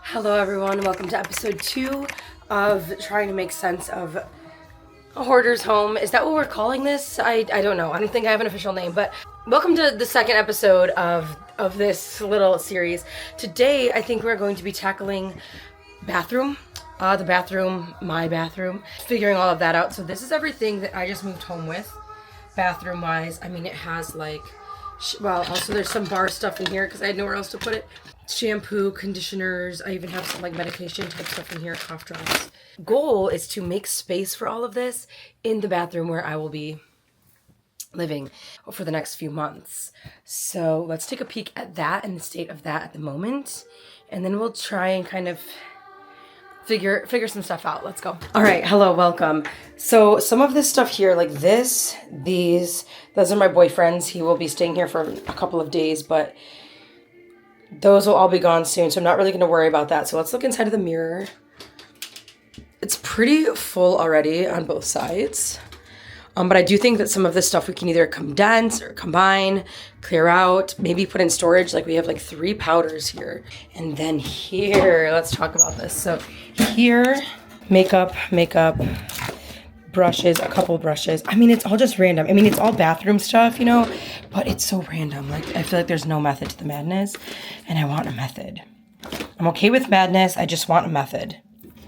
Hello everyone, welcome to episode 2 of trying to make sense of a hoarder's home. Is that what we're calling this? I don't know. I don't think I have an official name, but welcome to the second episode of this little series. Today I think we're going to be tackling bathroom. The bathroom, my bathroom, figuring all of that out. So this is everything that I just moved home with, bathroom wise. I mean, it has like, well, also there's some bar stuff in here because I had nowhere else to put it. Shampoo, conditioners. I even have some like medication type stuff in here, cough drops. Goal is to make space for all of this in the bathroom where I will be living for the next few months. So let's take a peek at that and the state of that at the moment. And then we'll try and kind of figure some stuff out. Let's go. All right, hello, welcome. So some of this stuff here, like those are my boyfriend's. He will be staying here for a couple of days, but those will all be gone soon, so I'm not really going to worry about that. So let's look inside of the mirror. It's pretty full already on both sides. But I do think that some of this stuff we can either condense or combine, clear out, maybe put in storage. Like we have like 3 powders here. And then here, let's talk about this. So here, makeup, brushes, a couple brushes. I mean, it's all just random. I mean, it's all bathroom stuff, you know, but it's so random. Like, I feel like there's no method to the madness, and I want a method. I'm okay with madness. I just want a method.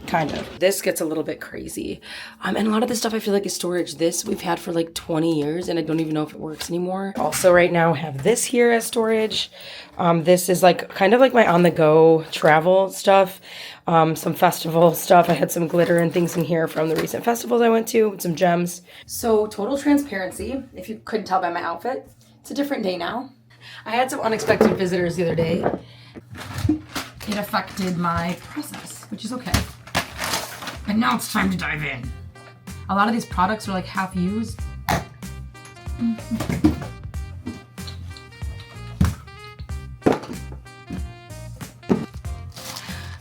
Kind of. This gets a little bit crazy. And a lot of this stuff I feel like is storage. This we've had for like 20 years and I don't even know if it works anymore. Also right now I have this here as storage. This is like kind of like my on-the-go travel stuff. Some festival stuff. I had some glitter and things in here from the recent festivals I went to, with some gems. So total transparency, if you couldn't tell by my outfit, it's a different day now. I had some unexpected visitors the other day. It affected my process, which is okay. And now it's time to dive in. A lot of these products are like half used.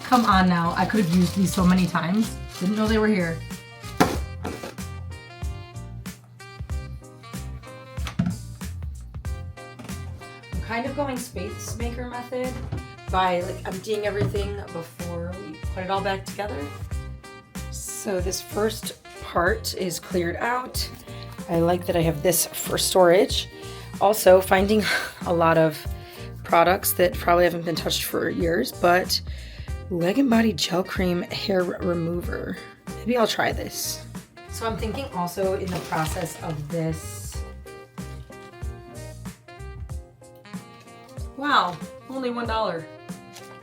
Come on now, I could have used these so many times. Didn't know they were here. I'm kind of going space maker method by like emptying everything before we put it all back together. So this first part is cleared out. I like that I have this for storage. Also finding a lot of products that probably haven't been touched for years, but Leg and Body Gel Cream Hair Remover. Maybe I'll try this. So I'm thinking also in the process of this. Wow, only $1.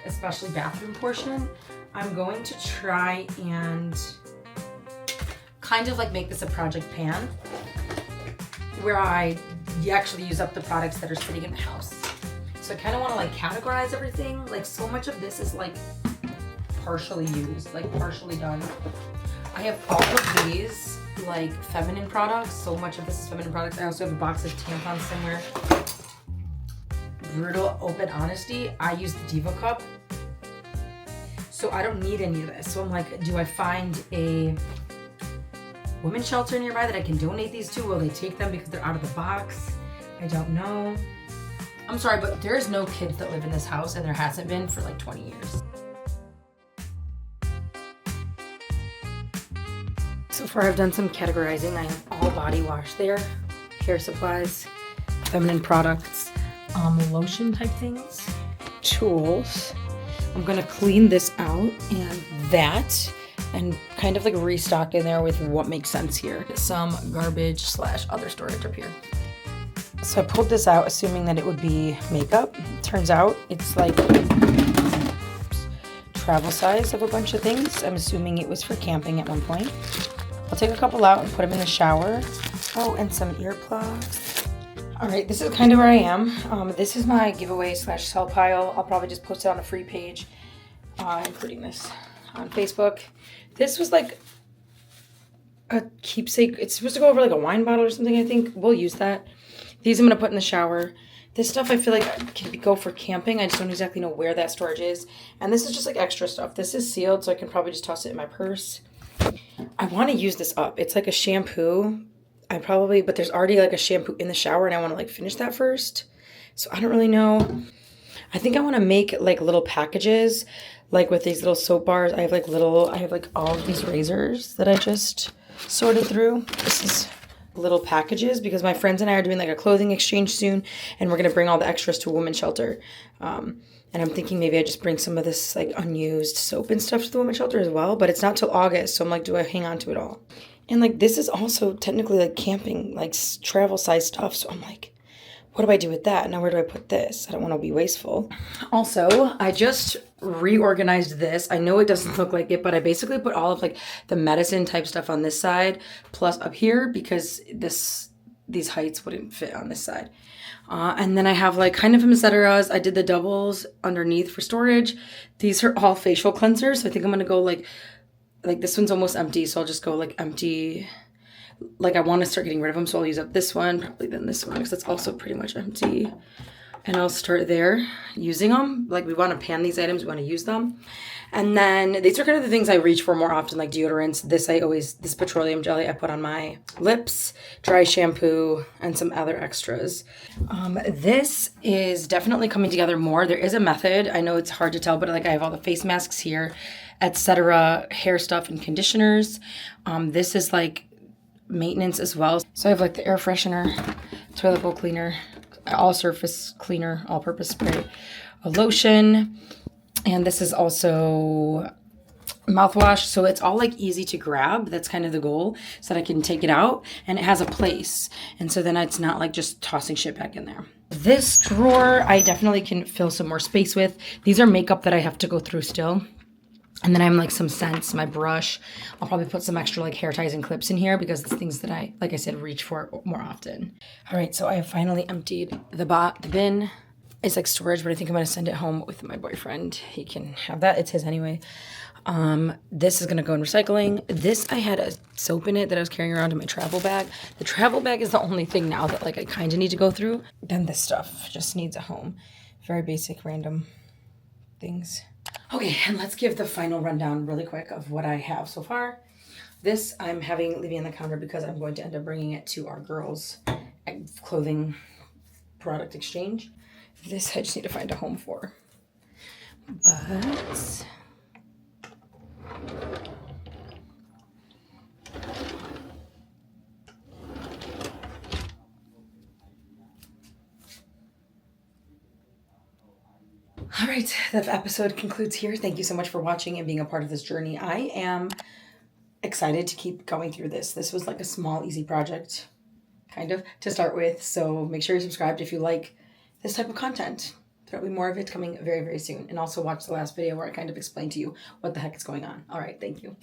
Especially bathroom portion. I'm going to try and kind of like make this a project pan where I actually use up the products that are sitting in the house. So I kind of want to like categorize everything. Like so much of this is like partially used, like partially done. I have all of these like feminine products. So much of this is feminine products. I also have a box of tampons somewhere. Brutal open honesty. I use the Diva Cup. So I don't need any of this. So I'm like, do I find a women's shelter nearby that I can donate these to? Will they take them because they're out of the box? I don't know. I'm sorry, but there's no kids that live in this house, and there hasn't been for like 20 years. So far I've done some categorizing. I have all body wash there, hair supplies, feminine products, lotion type things, tools. I'm gonna clean this out and that, and kind of like restock in there with what makes sense here. Some garbage / other storage up here. So I pulled this out assuming that it would be makeup. Turns out it's like travel size of a bunch of things. I'm assuming it was for camping at one point. I'll take a couple out and put them in the shower. Oh, and some earplugs. All right, this is kind of where I am. This is my giveaway / sell pile. I'll probably just post it on a free page, including this on Facebook. This was like a keepsake. It's supposed to go over like a wine bottle or something, I think. We'll use that. These I'm going to put in the shower. This stuff I feel like can go for camping. I just don't exactly know where that storage is. And this is just like extra stuff. This is sealed, so I can probably just toss it in my purse. I want to use this up. It's like a shampoo. But there's already like a shampoo in the shower and I want to like finish that first. So I don't really know. I think I want to make like little packages like with these little soap bars. I have like all of these razors that I just sorted through. This is little packages because my friends and I are doing like a clothing exchange soon, and we're gonna bring all the extras to a women's shelter. And I'm thinking maybe I just bring some of this like unused soap and stuff to the women's shelter as well, but it's not till August, so I'm like, do I hang on to it all? And like this is also technically like camping, like travel size stuff, so I'm like, what do I do with that? Now where do I put this? I don't want to be wasteful. Also, I just reorganized this. I know it doesn't look like it, but I basically put all of like the medicine type stuff on this side, plus up here, because these heights wouldn't fit on this side. And then I have like kind of etceteras. I did the doubles underneath for storage. These are all facial cleansers. So I think I'm gonna go like this one's almost empty, so I'll just go like empty. Like I want to start getting rid of them, so I'll use up this one, probably then this one, because that's also pretty much empty. And I'll start there using them. Like we want to pan these items, we want to use them. And then these are kind of the things I reach for more often, like deodorants. This petroleum jelly I put on my lips, dry shampoo, and some other extras. This is definitely coming together more. There is a method. I know it's hard to tell, but like I have all the face masks here, etc., hair stuff and conditioners. This is like maintenance as well. So I have like the air freshener, toilet bowl cleaner, all surface cleaner, all purpose spray, a lotion, and this is also mouthwash. So it's all like easy to grab. That's kind of the goal, so that I can take it out and it has a place. And so then it's not like just tossing shit back in there. This drawer, I definitely can fill some more space with. These are makeup that I have to go through still. And then I'm like some scents, my brush. I'll probably put some extra like hair ties and clips in here because it's things that I, like I said, reach for more often. All right, so I have finally emptied the bin. It's like storage, but I think I'm gonna send it home with my boyfriend. He can have that, it's his anyway. This is gonna go in recycling. This, I had a soap in it that I was carrying around in my travel bag. The travel bag is the only thing now that like I kind of need to go through. Then this stuff just needs a home. Very basic, random things. Okay, and let's give the final rundown really quick of what I have so far. This I'm leaving on the counter because I'm going to end up bringing it to our girls' clothing product exchange. This I just need to find a home for. But all right, the episode concludes here. Thank you so much for watching and being a part of this journey. I am excited to keep going through this. This was like a small, easy project, kind of, to start with. So make sure you're subscribed if you like this type of content. There'll be more of it coming very, very soon. And also watch the last video where I kind of explained to you what the heck is going on. All right, thank you.